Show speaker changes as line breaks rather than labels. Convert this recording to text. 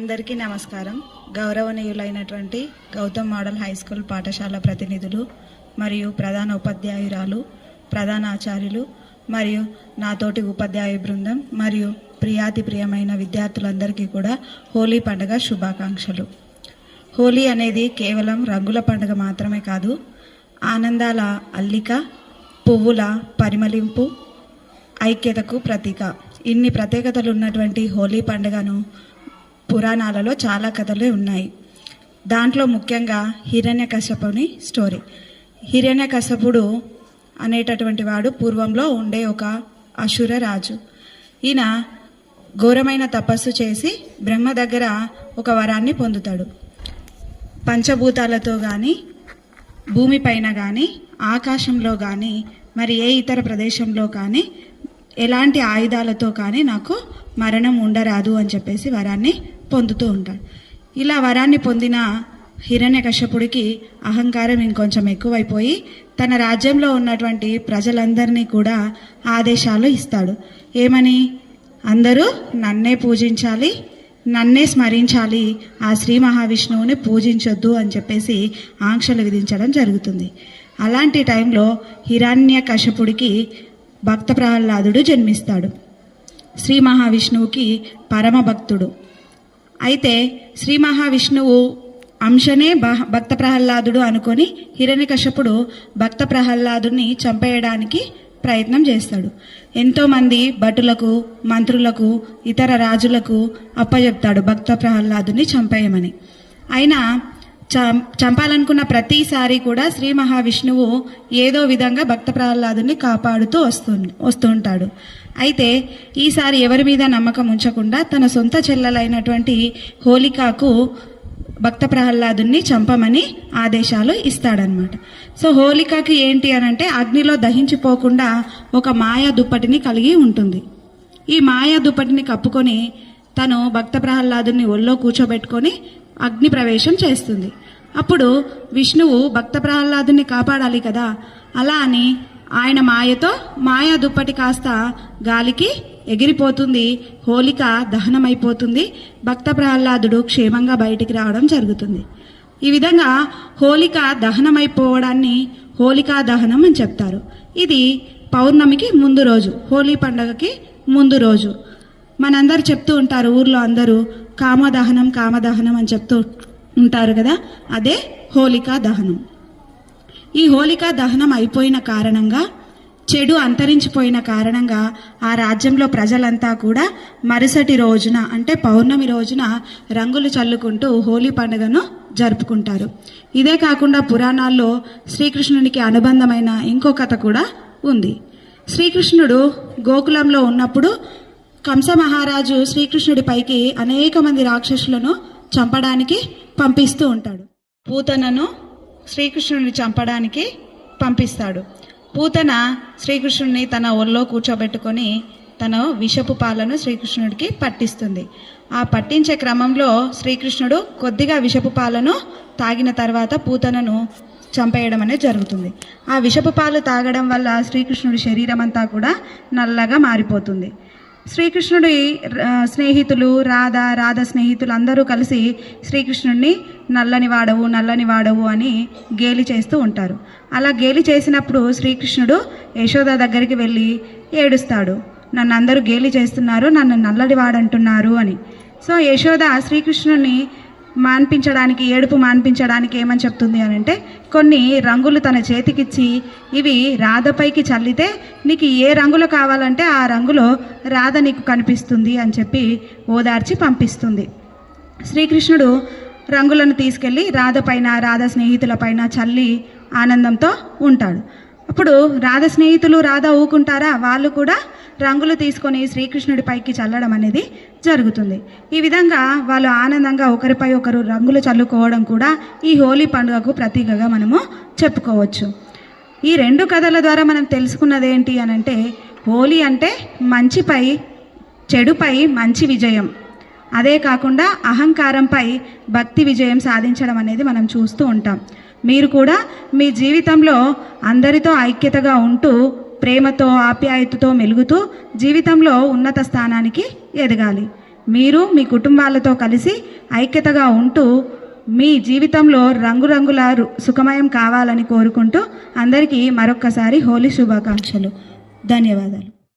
అందరికీ నమస్కారం. గౌరవనీయులైనటువంటి Gautam model high school పాఠశాల ప్రతినిధులు మరియు ప్రధాన ఉపాధ్యాయురాలు, ప్రధాన ఆచార్యులు మరియు నాతోటి ఉపాధ్యాయ బృందం మరియు ప్రియామైన విద్యార్థులందరికీ కూడా హోలీ పండుగ శుభాకాంక్షలు. హోలీ అనేది కేవలం రంగుల పండుగ మాత్రమే కాదు, ఆనందాల అల్లిక, పువ్వుల పరిమళింపు, ఐక్యతకు ప్రతీక. ఇన్ని ప్రత్యేకతలు ఉన్నటువంటి హోలీ పండుగను పురాణాలలో చాలా కథలు ఉన్నాయి. దాంట్లో ముఖ్యంగా హిరణ్యకశపుని స్టోరీ. హిరణ్యకశపుడు అనేటటువంటి వాడు పూర్వంలో ఉండే ఒక అసుర రాజు. ఈయన ఘోరమైన తపస్సు చేసి బ్రహ్మ దగ్గర ఒక వరాన్ని పొందుతాడు. పంచభూతాలతో కానీ, భూమిపైన కానీ, ఆకాశంలో కానీ, మరి ఏ ఇతర ప్రదేశంలో కానీ, ఎలాంటి ఆయుధాలతో కానీ నాకు మరణం ఉండరాదు అని చెప్పేసి వరాన్ని పొందుతూ ఉంటాడు. ఇలా వరాన్ని పొందిన హిరణ్యకశపుడికి అహంకారం ఇంకొంచెం ఎక్కువైపోయి తన రాజ్యంలో ఉన్నటువంటి ప్రజలందరినీ కూడా ఆదేశాలు ఇస్తాడు. ఏమని? అందరూ నన్నే పూజించాలి, నన్నే స్మరించాలి, ఆ శ్రీ మహావిష్ణువుని పూజించొద్దు అని చెప్పేసి ఆంక్షలు విధించడం జరుగుతుంది. అలాంటి టైంలో హిరణ్యకశపుడికి భక్త ప్రహ్లాదుడు జన్మిస్తాడు. శ్రీ మహావిష్ణువుకి పరమ భక్తుడు. అయితే శ్రీ మహావిష్ణువు అంశనే భక్త ప్రహ్లాదుడు అనుకొని హిరణ్యకశపుడు భక్త ప్రహ్లాదుని చంపేయడానికి ప్రయత్నం చేస్తాడు. ఎంతోమంది భటులకు, మంత్రులకు, ఇతర రాజులకు అప్పచెప్తాడు భక్త ప్రహ్లాదుని చంపేయమని. అయినా చంపాలనుకున్న ప్రతిసారి కూడా శ్రీ మహావిష్ణువు ఏదో విధంగా భక్త ప్రహ్లాదుని కాపాడుతూ వస్తూ ఉంటాడు. అయితే ఈసారి ఎవరి మీద నమ్మకం ఉంచకుండా తన సొంత చెల్లెలైనటువంటి హోలికాకు భక్త ప్రహ్లాదుని చంపమని ఆదేశాలు ఇస్తాడనమాట. సో హోలికాకి ఏంటి అనంటే అగ్నిలో దహించిపోకుండా ఒక మాయా దుప్పటిని కలిగి ఉంటుంది. ఈ మాయా దుప్పటిని కప్పుకొని తను భక్త ప్రహ్లాదుని ఒళ్ళో కూర్చోబెట్టుకొని అగ్ని ప్రవేశం చేస్తుంది. అప్పుడు విష్ణువు భక్త ప్రహ్లాదుని కాపాడాలి కదా, అలా అని ఆయన మాయతో మాయా దుప్పటి కాస్త గాలికి ఎగిరిపోతుంది. హోలిక దహనమైపోతుంది. భక్త ప్రహ్లాదుడు క్షేమంగా బయటికి రావడం జరుగుతుంది. ఈ విధంగా హోలిక దహనమైపోవడాన్ని హోలికా దహనం అని చెప్తారు. ఇది పౌర్ణమికి ముందు రోజు, హోలీ పండుగకి ముందు రోజు. మనందరూ చెప్తూ ఉంటారు, ఊర్లో అందరూ కామదహనం కామదహనం అని చెప్తూ ఉంటారు కదా, అదే హోలికా దహనం. ఈ హోలికా దహనం అయిపోయిన కారణంగా, చెడు అంతరించిపోయిన కారణంగా ఆ రాజ్యంలో ప్రజలంతా కూడా మరుసటి రోజున అంటే పౌర్ణమి రోజున రంగులు చల్లుకుంటూ హోలీ పండుగను జరుపుకుంటారు. ఇదే కాకుండా పురాణాల్లో శ్రీకృష్ణునికి అనుబంధమైన ఇంకో కథ కూడా ఉంది. శ్రీకృష్ణుడు గోకులంలో ఉన్నప్పుడు కంస మహారాజు శ్రీకృష్ణుడి పైకి అనేక మంది రాక్షసులను చంపడానికి పంపిస్తూ ఉంటాడు. పూతనను శ్రీకృష్ణుడిని చంపడానికి పంపిస్తాడు. పూతన శ్రీకృష్ణుడిని తన ఒళ్ళో కూర్చోబెట్టుకొని తన విషపు పాలను శ్రీకృష్ణుడికి పట్టిస్తుంది. ఆ పట్టించే క్రమంలో శ్రీకృష్ణుడు కొద్దిగా విషపు పాలను తాగిన తర్వాత పూతనను చంపేయడం అనేది జరుగుతుంది. ఆ విషపు పాలు తాగడం వల్ల శ్రీకృష్ణుడి శరీరం అంతా కూడా నల్లగా మారిపోతుంది. శ్రీకృష్ణుడి స్నేహితులు, రాధ స్నేహితులు అందరూ కలిసి శ్రీకృష్ణుడిని నల్లని వాడవు అని గేలి చేస్తూ ఉంటారు. అలా గేలి చేసినప్పుడు శ్రీకృష్ణుడు యశోద దగ్గరికి వెళ్ళి ఏడుస్తాడు. నన్ను అందరూ గేలి చేస్తున్నారు, నన్ను నల్లడి వాడంటున్నారు అని. సో యశోద శ్రీకృష్ణుడిని ఏడుపు మాన్పించడానికి ఏమని చెప్తుంది అని అంటే, కొన్ని రంగులు తన చేతికిచ్చి ఇవి రాధపైకి చల్లితే నీకు ఏ రంగులు కావాలంటే ఆ రంగులో రాధ నీకు కనిపిస్తుంది అని చెప్పి ఓదార్చి పంపిస్తుంది. శ్రీకృష్ణుడు రంగులను తీసుకెళ్ళి రాధ స్నేహితుల పైన చల్లి ఆనందంతో ఉంటాడు. అప్పుడు రాధ స్నేహితులు ఊకుంటారా? వాళ్ళు కూడా రంగులు తీసుకొని శ్రీకృష్ణుడి పైకి చల్లడం అనేది జరుగుతుంది. ఈ విధంగా వాళ్ళు ఆనందంగా ఒకరిపై ఒకరు రంగులు చల్లుకోవడం కూడా ఈ హోలీ పండుగకు ప్రతీకగా మనము చెప్పుకోవచ్చు. ఈ రెండు కథల ద్వారా మనం తెలుసుకున్నది ఏంటి అనంటే, హోలీ అంటే మంచిపై చెడుపై మంచి విజయం, అదే కాకుండా అహంకారంపై భక్తి విజయం సాధించడం అనేది మనం చూస్తూ ఉంటాం. మీరు కూడా మీ జీవితంలో అందరితో ఐక్యతగా ఉంటూ ప్రేమతో ఆప్యాయతతో మెలుగుతూ జీవితంలో ఉన్నత స్థానానికి ఎదగాలి. మీరు మీ కుటుంబాలతో కలిసి ఐక్యతగా ఉంటూ మీ జీవితంలో రంగురంగుల సుఖమయం కావాలని కోరుకుంటూ అందరికీ మరొక్కసారి హోలీ శుభాకాంక్షలు. ధన్యవాదాలు.